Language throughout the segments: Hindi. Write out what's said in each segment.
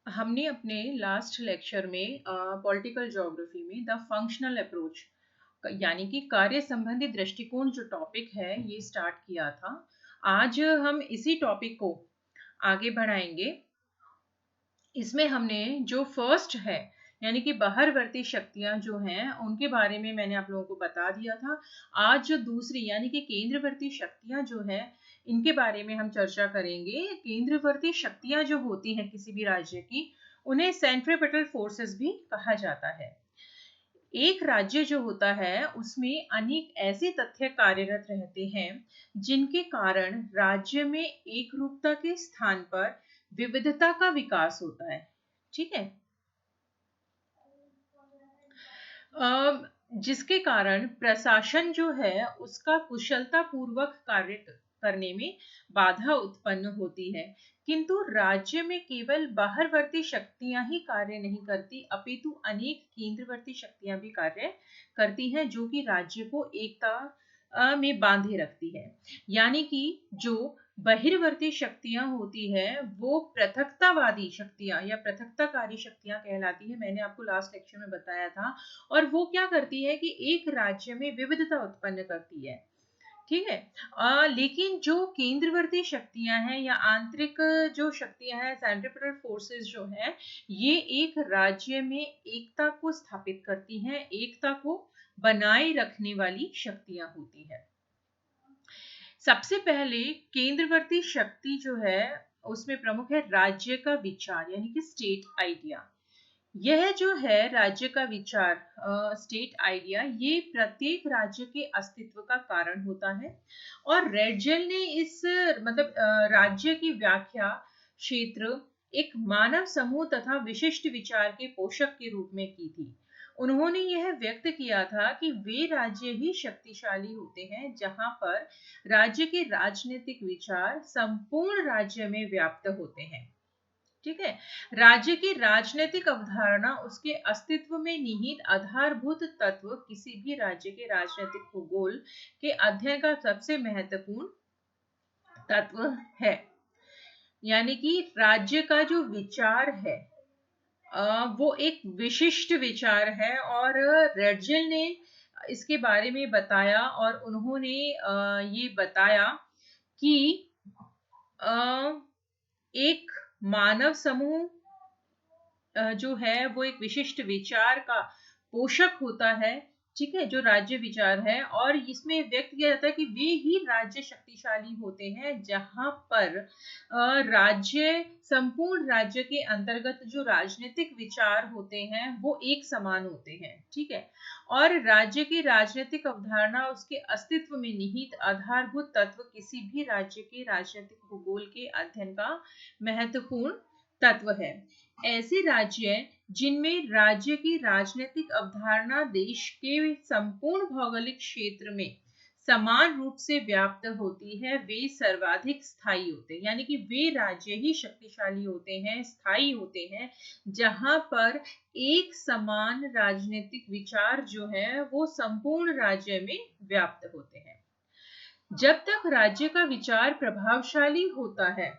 हमने अपने लास्ट लेक्चर में पॉलिटिकल ज्योग्राफी में द फंक्शनल अप्रोच यानी कि कार्य संबंधी दृष्टिकोण जो टॉपिक है ये स्टार्ट किया था। आज हम इसी टॉपिक को आगे बढ़ाएंगे। इसमें हमने जो फर्स्ट है यानी कि बाहरवर्ती शक्तियां जो हैं उनके बारे में मैंने आप लोगों को बता दिया था। आज जो दूसरी यानी कि केंद्रवर्ती शक्तियां जो है इनके बारे में हम चर्चा करेंगे। केंद्रवर्ती शक्तियां जो होती हैं किसी भी राज्य की उन्हें सेंट्रीपिटल फोर्सेस भी कहा जाता है। एक राज्य जो होता है उसमें अनेक ऐसे तथ्य कार्यरत रहते हैं जिनके कारण राज्य में एक रूपता के स्थान पर विविधता का विकास होता है। ठीक है। जिसके कारण प्रशासन जो है उसका कुशलता पूर्वक कार्य करने में बाधा उत्पन्न होती है। किंतु राज्य में केवल बाहरवर्ती शक्तियां ही कार्य नहीं करती अपितु अनेक केंद्रवर्ती शक्तियां भी कार्य करती हैं जो कि राज्य को एकता में बांधे रखती है। यानी कि जो बहिर्वर्ती शक्तियां होती है वो पृथकतावादी शक्तियां या पृथकताकारी शक्तियां कहलाती है। मैंने आपको लास्ट लेक्चर में बताया था। और वो क्या करती है कि एक राज्य में विविधता उत्पन्न करती है। ठीक है। लेकिन जो केंद्रवर्ती शक्तियां हैं या आंतरिक जो शक्तियां हैं सेंट्रीपिटल फोर्सेस जो है ये एक राज्य में एकता को स्थापित करती हैं, एकता को बनाए रखने वाली शक्तियां होती हैं। सबसे पहले केंद्रवर्ती शक्ति जो है उसमें प्रमुख है राज्य का विचार यानी कि स्टेट आइडिया। यह जो है राज्य का विचार स्टेट आइडिया ये प्रत्येक राज्य के अस्तित्व का कारण होता है। और रेडजेल ने इस राज्य की व्याख्या क्षेत्र एक मानव समूह तथा विशिष्ट विचार के पोषक के रूप में की थी। उन्होंने यह व्यक्त किया था कि वे राज्य ही शक्तिशाली होते हैं जहां पर राज्य के राजनीतिक विचार संपूर्ण राज्य में व्याप्त होते हैं। ठीक है। राज्य की राजनीतिक अवधारणा उसके अस्तित्व में निहित आधारभूत तत्व किसी भी राज्य के राजनीतिक भूगोल के अध्ययन का सबसे महत्वपूर्ण तत्व है। यानी कि राज्य का जो विचार है वो एक विशिष्ट विचार है और रेडजेल ने इसके बारे में बताया और उन्होंने ये बताया कि एक मानव समूह जो है वो एक विशिष्ट विचार का पोषक होता है। ठीक है। जो राज्य विचार है और इसमें व्यक्त किया जाता है कि वे ही राज्य शक्तिशाली होते हैं जहां पर राज्य संपूर्ण राज्य के अंतर्गत जो राजनीतिक विचार होते हैं वो एक समान होते हैं। ठीक है। और राज्य की राजनीतिक अवधारणा उसके अस्तित्व में निहित आधारभूत तत्व किसी भी राज्य के राजनीतिक भूगोल के अध्ययन का महत्वपूर्ण तत्व है। ऐसे राज्य जिनमें राज्य की राजनीतिक अवधारणा देश के संपूर्ण भौगोलिक क्षेत्र में समान रूप से व्याप्त होती है वे सर्वाधिक स्थायी होते हैं। यानी कि वे राज्य ही शक्तिशाली होते हैं, स्थायी होते हैं जहां पर एक समान राजनीतिक विचार जो है वो संपूर्ण राज्य में व्याप्त होते हैं। जब तक राज्य का विचार प्रभावशाली होता है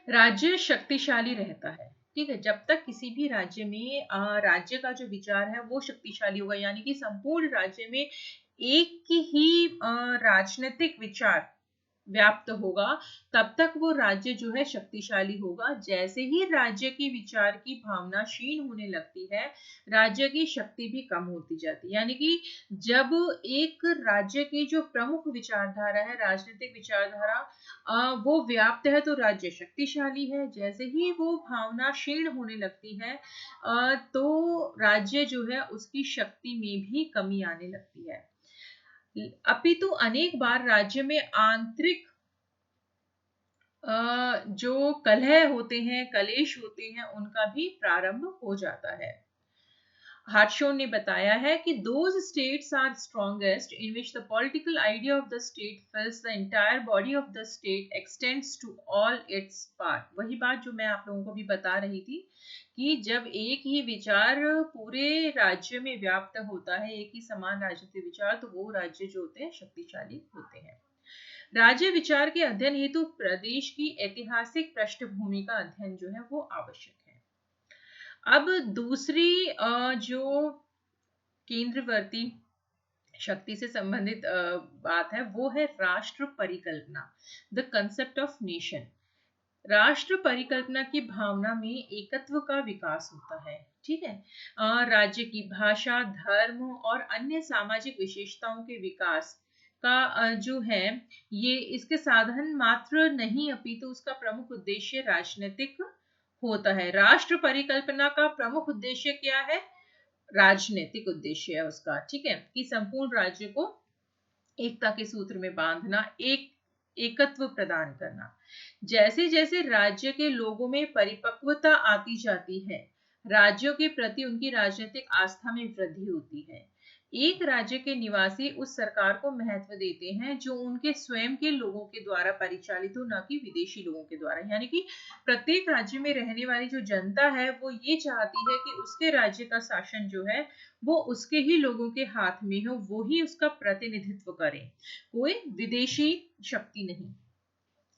राज्य शक्तिशाली रहता है। ठीक है। जब तक किसी भी राज्य में राज्य का जो विचार है वो शक्तिशाली होगा यानी कि संपूर्ण राज्य में एक ही राजनीतिक विचार व्याप्त होगा तब तक वो राज्य जो है शक्तिशाली होगा। जैसे ही राज्य की विचार की भावना क्षीण होने लगती है राज्य की शक्ति भी कम होती जाती है। यानी कि जब एक राज्य की जो प्रमुख विचारधारा है राजनीतिक विचारधारा वो व्याप्त है तो राज्य शक्तिशाली है। जैसे ही वो भावना क्षीण होने लगती है तो राज्य जो है उसकी शक्ति में भी कमी आने लगती है। अपितु अनेक बार राज्य में आंतरिक जो कलह होते हैं कलेश होते हैं उनका भी प्रारंभ हो जाता है। हार्टशॉ ने बताया है कि those states are strongest in which the political idea of the state fills the entire body of the state extends to all its part। वही बात जो मैं आप लोगों को भी बता रही थी कि जब एक ही विचार पूरे राज्य में व्याप्त होता है एक ही समान राजनीतिक विचार तो वो राज्य जो होते हैं शक्तिशाली होते हैं। राज्य विचार के अध्ययन हेतु प्रदेश की ऐतिहासिक पृष्ठभूमि का अध्ययन जो है वो आवश्यक है। अब दूसरी जो केंद्रवर्ती शक्ति से संबंधित बात है वो है राष्ट्र परिकल्पना, द कंसेप्ट ऑफ नेशन। राष्ट्र परिकल्पना की भावना में एकत्व का विकास होता है। ठीक है, राज्य की भाषा, धर्म और अन्य सामाजिक विशेषताओं के विकास का जो है ये इसके साधन मात्र नहीं अपितु उसका प्रमुख उद्देश्य राजनीतिक होता है। राष्ट्र परिकल्पना का प्रमुख उद्देश्य क्या है? राजनीतिक उद्देश्य है उसका। ठीक है, कि संपूर्ण राज्य को एकता के सूत्र में बांधना, एकत्व प्रदान करना। जैसे जैसे राज्य के लोगों में परिपक्वता आती जाती है, राज्यों के प्रति उनकी राजनीतिक आस्था में वृद्धि होती है। एक राज्य के निवासी उस सरकार को महत्व देते हैं जो उनके स्वयं के लोगों के द्वारा परिचालित हो, न कि विदेशी लोगों के द्वारा। यानी कि प्रत्येक राज्य में रहने वाली जो जनता है वो ये चाहती है कि उसके राज्य का शासन जो है वो उसके ही लोगों के हाथ में हो, वो ही उसका प्रतिनिधित्व करे, कोई विदेशी शक्ति नहीं।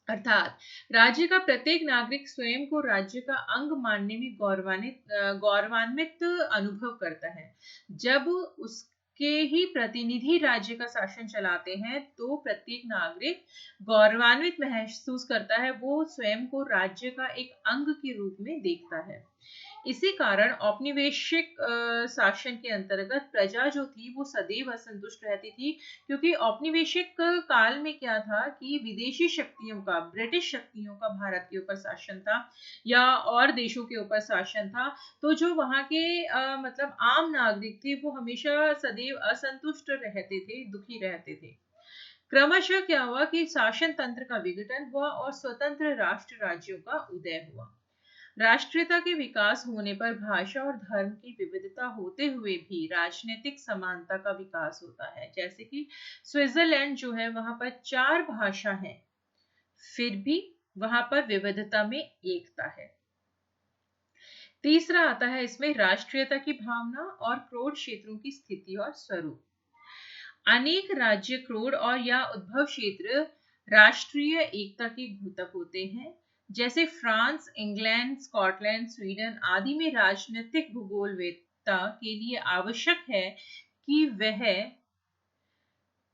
अर्थात राज्य का प्रत्येक नागरिक स्वयं को राज्य का अंग मानने में गौरवान्वित अनुभव करता है। जब उसके ही प्रतिनिधि राज्य का शासन चलाते हैं तो प्रत्येक नागरिक गौरवान्वित महसूस करता है, वो स्वयं को राज्य का एक अंग के रूप में देखता है। इसी कारण औपनिवेशिक शासन के अंतर्गत प्रजा जो थी वो सदैव असंतुष्ट रहती थी, क्योंकि औपनिवेशिक काल में क्या था कि विदेशी शक्तियों का, ब्रिटिश शक्तियों का भारत के ऊपर शासन था या और देशों के ऊपर शासन था। तो जो वहाँ के मतलब आम नागरिक थे वो हमेशा सदैव असंतुष्ट रहते थे, दुखी रहते थे। क्रमशः क्या हुआ कि शासन तंत्र का विघटन हुआ और स्वतंत्र राष्ट्र राज्यों का उदय हुआ। राष्ट्रीयता के विकास होने पर भाषा और धर्म की विविधता होते हुए भी राजनीतिक समानता का विकास होता है। जैसे कि स्विट्जरलैंड जो है वहां पर 4 भाषा है, फिर भी वहां पर विविधता में एकता है। तीसरा आता है इसमें राष्ट्रीयता की भावना और क्रोध क्षेत्रों की स्थिति और स्वरूप। अनेक राज्य, क्रोध और या उद्भव क्षेत्र राष्ट्रीय एकता के घोतक होते हैं। जैसे फ्रांस, इंग्लैंड, स्कॉटलैंड, स्वीडन आदि में राजनीतिक भूगोलवेत्ता के लिए आवश्यक है कि वह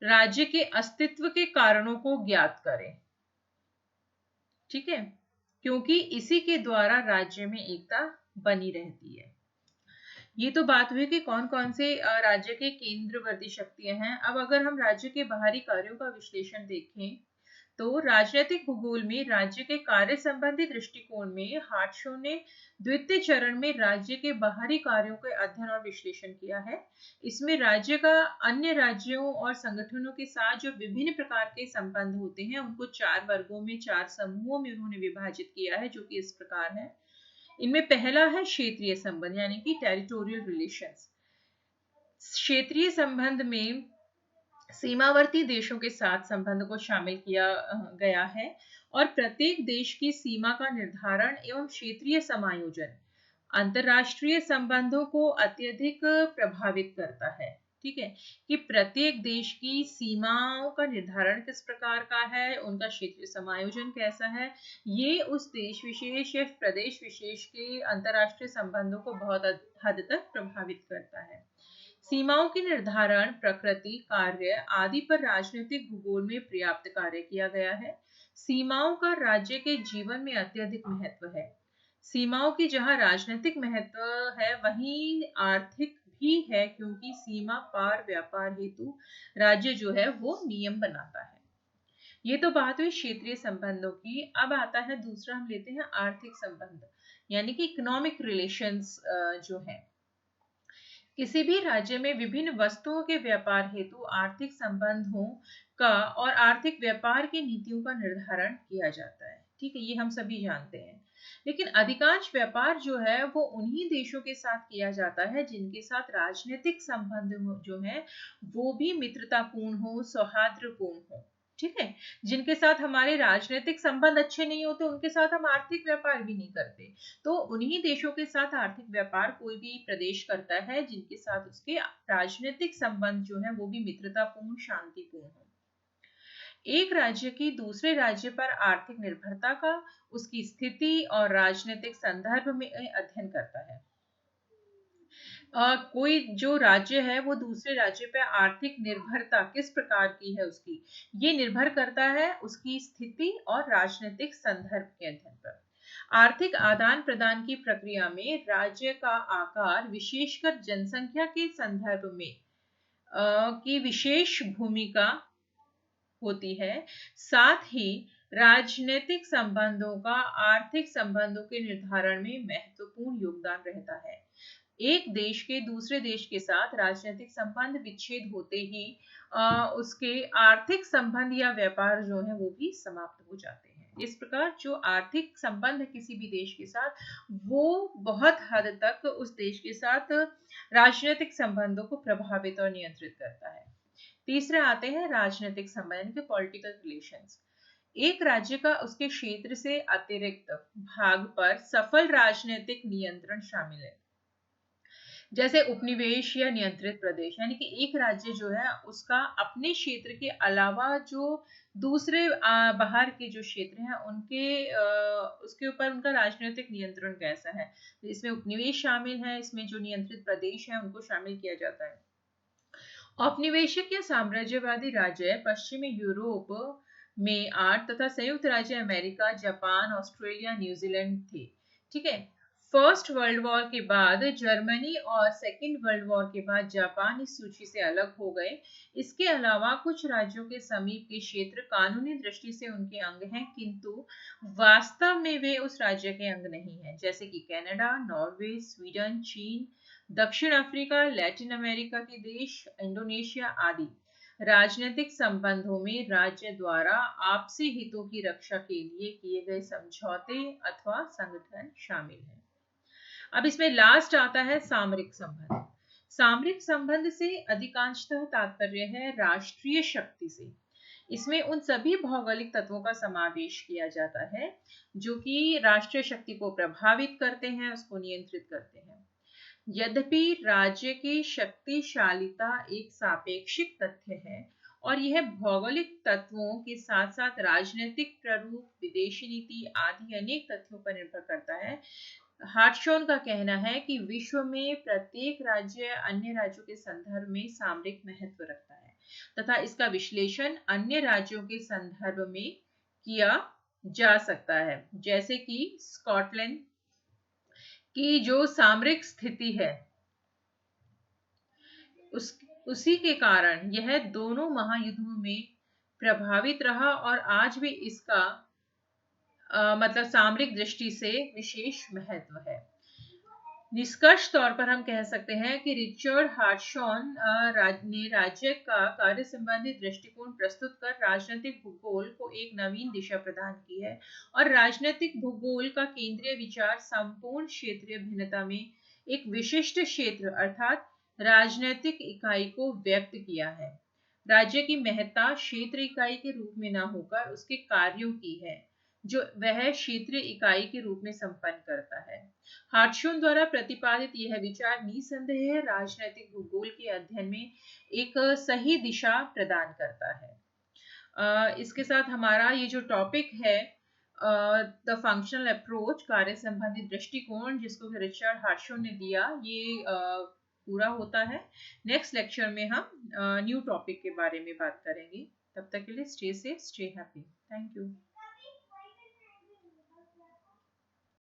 राज्य के अस्तित्व के कारणों को ज्ञात करें। ठीक है, क्योंकि इसी के द्वारा राज्य में एकता बनी रहती है। ये तो बात हुई कि कौन कौन से राज्य के केंद्रवर्ती शक्तियां हैं। अब अगर हम राज्य के बाहरी कार्यों का विश्लेषण देखें तो राजनीतिक भूगोल में राज्य के कार्य संबंधी दृष्टिकोण में हार्टशॉ ने द्वितीय चरण में राज्य के बाहरी कार्यों के अध्ययन और विश्लेषण किया है। इसमें राज्य का अन्य राज्यों और संगठनों के साथ जो विभिन्न प्रकार के संबंध होते हैं उनको 4 वर्गों में, 4 समूहों में उन्होंने विभाजित किया है, जो कि इस प्रकार है। इनमें पहला है क्षेत्रीय संबंध, यानी कि टेरिटोरियल रिलेशंस। क्षेत्रीय संबंध में सीमावर्ती देशों के साथ संबंध को शामिल किया गया है और प्रत्येक देश की सीमा का निर्धारण एवं क्षेत्रीय समायोजन अंतरराष्ट्रीय संबंधों को अत्यधिक प्रभावित करता है। ठीक है, कि प्रत्येक देश की सीमाओं का निर्धारण किस प्रकार का है, उनका क्षेत्रीय समायोजन कैसा है, ये उस देश विशेष या प्रदेश विशेष के अंतरराष्ट्रीय संबंधों को बहुत हद तक प्रभावित करता है। सीमाओं के निर्धारण, प्रकृति, कार्य आदि पर राजनीतिक भूगोल में पर्याप्त कार्य किया गया है। सीमाओं का राज्य के जीवन में अत्यधिक महत्व है। सीमाओं की जहां राजनीतिक महत्व है वहीं आर्थिक भी है, क्योंकि सीमा पार व्यापार हेतु राज्य जो है वो नियम बनाता है। ये तो बात हुई क्षेत्रीय संबंधों की। अब आता है दूसरा, हम लेते हैं आर्थिक संबंध, यानी कि इकोनॉमिक रिलेशंस जो है। किसी भी राज्य में विभिन्न वस्तुओं के व्यापार हेतु आर्थिक संबंधों का और आर्थिक व्यापार की नीतियों का निर्धारण किया जाता है। ठीक है, ये हम सभी जानते हैं। लेकिन अधिकांश व्यापार जो है वो उन्हीं देशों के साथ किया जाता है जिनके साथ राजनीतिक संबंध जो है वो भी मित्रतापूर्ण हो, सौहार्दपूर्ण हो। ठीक है, जिनके साथ हमारे राजनीतिक संबंध अच्छे नहीं होते उनके साथ हम आर्थिक व्यापार भी नहीं करते। तो उन्हीं देशों के साथ आर्थिक व्यापार कोई भी प्रदेश करता है जिनके साथ उसके राजनीतिक संबंध जो है वो भी मित्रतापूर्ण, शांतिपूर्ण हो। एक राज्य की दूसरे राज्य पर आर्थिक निर्भरता का उसकी स्थिति और राजनीतिक संदर्भ में अध्ययन करता है। कोई जो राज्य है वो दूसरे राज्य पे आर्थिक निर्भरता किस प्रकार की है उसकी, ये निर्भर करता है उसकी स्थिति और राजनीतिक संदर्भ के अध्ययन पर। आर्थिक आदान प्रदान की प्रक्रिया में राज्य का आकार विशेषकर जनसंख्या के संदर्भ में की विशेष भूमिका होती है। साथ ही राजनीतिक संबंधों का आर्थिक संबंधों के निर्धारण में महत्वपूर्ण योगदान रहता है। एक देश के दूसरे देश के साथ राजनीतिक संबंध विच्छेद होते ही उसके आर्थिक संबंध या व्यापार जो है वो भी समाप्त हो जाते हैं। इस प्रकार जो आर्थिक संबंध है किसी भी देश के साथ, वो बहुत हद तक उस देश के साथ राजनीतिक संबंधों को प्रभावित और नियंत्रित करता है। तीसरे आते हैं राजनीतिक संबंध के पॉलिटिकल रिलेशंस। एक राज्य का उसके क्षेत्र से अतिरिक्त भाग पर सफल राजनीतिक नियंत्रण शामिल है, जैसे उपनिवेश या नियंत्रित प्रदेश। यानी कि एक राज्य जो है उसका अपने क्षेत्र के अलावा जो दूसरे बाहर के जो क्षेत्र हैं उनके उसके ऊपर उनका राजनीतिक नियंत्रण कैसा है। इसमें उपनिवेश शामिल है, इसमें जो नियंत्रित प्रदेश है उनको शामिल किया जाता है। औपनिवेशिक या साम्राज्यवादी राज्य पश्चिमी यूरोप में 8 तथा संयुक्त राज्य अमेरिका, जापान, ऑस्ट्रेलिया, न्यूजीलैंड थे। ठीक है। फर्स्ट वर्ल्ड वॉर के बाद जर्मनी और सेकेंड वर्ल्ड वॉर के बाद जापान इस सूची से अलग हो गए। इसके अलावा कुछ राज्यों के समीप के क्षेत्र कानूनी दृष्टि से उनके अंग हैं, किंतु वास्तव में वे उस राज्य के अंग नहीं हैं, जैसे कि कनाडा, नॉर्वे, स्वीडन, चीन, दक्षिण अफ्रीका, लैटिन अमेरिका के देश, इंडोनेशिया आदि। राजनीतिक संबंधों में राज्य द्वारा आपसी हितों की रक्षा के लिए किए गए समझौते अथवा संगठन शामिल हैं। अब इसमें लास्ट आता है सामरिक संबंध। सामरिक संबंध से अधिकांशतः तात्पर्य है राष्ट्रीय शक्ति से। इसमें उन सभी भौगोलिक तत्वों का समावेश किया जाता है जो कि राष्ट्रीय शक्ति को प्रभावित करते हैं, उसको नियंत्रित करते हैं। यद्यपि राज्य की शक्तिशालीता एक सापेक्षिक तथ्य है और यह भौगोलिक तत्वों के साथ साथ राजनीतिक प्ररूप, विदेशी नीति आदि अनेक तथ्यों पर निर्भर करता है, हार्टशॉन का कहना है कि विश्व में प्रत्येक राज्य अन्य राज्यों के संदर्भ में सामरिक महत्व रखता है तथा इसका विश्लेषण अन्य राज्यों के संदर्भ में किया जा सकता है, जैसे कि स्कॉटलैंड की जो सामरिक स्थिति है उसी के कारण यह दोनों महायुद्धों में प्रभावित रहा और आज भी इसका मतलब सामरिक दृष्टि से विशेष महत्व है। निष्कर्ष तौर पर हम कह सकते हैं कि रिचर्ड हार्टशॉन ने राज्य का कार्य संबंधी दृष्टिकोण प्रस्तुत कर राजनीतिक भूगोल को एक नवीन दिशा प्रदान की है और राजनीतिक भूगोल का केंद्रीय विचार संपूर्ण क्षेत्रीय भिन्नता में एक विशिष्ट क्षेत्र अर्थात राजनीतिक इकाई को व्यक्त किया है। राज्य की महत्ता क्षेत्र इकाई के रूप में न होकर उसके कार्यों की है जो वह क्षेत्रीय इकाई के रूप में संपन्न करता है। हार्टशॉन द्वारा प्रतिपादित यह विचार निसंदेह राजनीतिक भूगोल के अध्ययन में एक सही दिशा प्रदान करता है। इसके साथ हमारा ये जो टॉपिक है द फंक्शनल अप्रोच, कार्य संबंधी दृष्टिकोण, जिसको रिचर्ड हार्टशॉन ने दिया, ये पूरा होता है। नेक्स्ट लेक्चर में हम न्यू टॉपिक के बारे में बात करेंगे। तब तक के लिए stay safe, stay happy. Thank you.